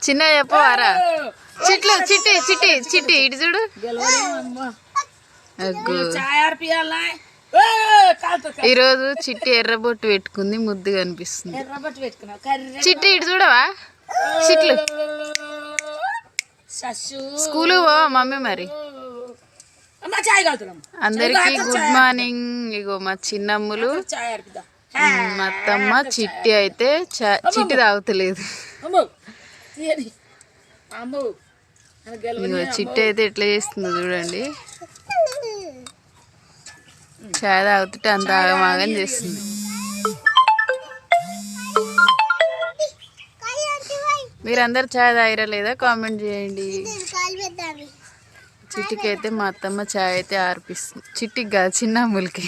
చిన్న చెప్పవారా చిట్లు చిట్టి చిట్టి చిట్టి ఇటు చూడు ఈరోజు చిట్టి ఎర్రబొట్టు పెట్టుకుంది ముద్దుగా అనిపిస్తుంది చిట్టి ఇటు చూడవా చిట్లు స్కూల్ పోవా మమ్మీ మరి అందరికి గుడ్ మార్నింగ్ ఇగో మా చిన్నమ్ములు మా అత్తమ్మ చిట్టి అయితే చిట్టి తాగుతలేదు ఇగో చిట్టి అయితే ఎట్లా చేస్తుందో చూడండి చాయ్ తాగుతుంటే అంత ఆగమాగం చేస్తుంది మీరందరు చాయ్ తాగిరా లేదా కామెంట్ చేయండి చిట్టికి అయితే మా అత్తమ్మ చాయ్ అయితే ఆర్పిస్తుంది చిట్టికి కాదు చిన్నమ్ములకి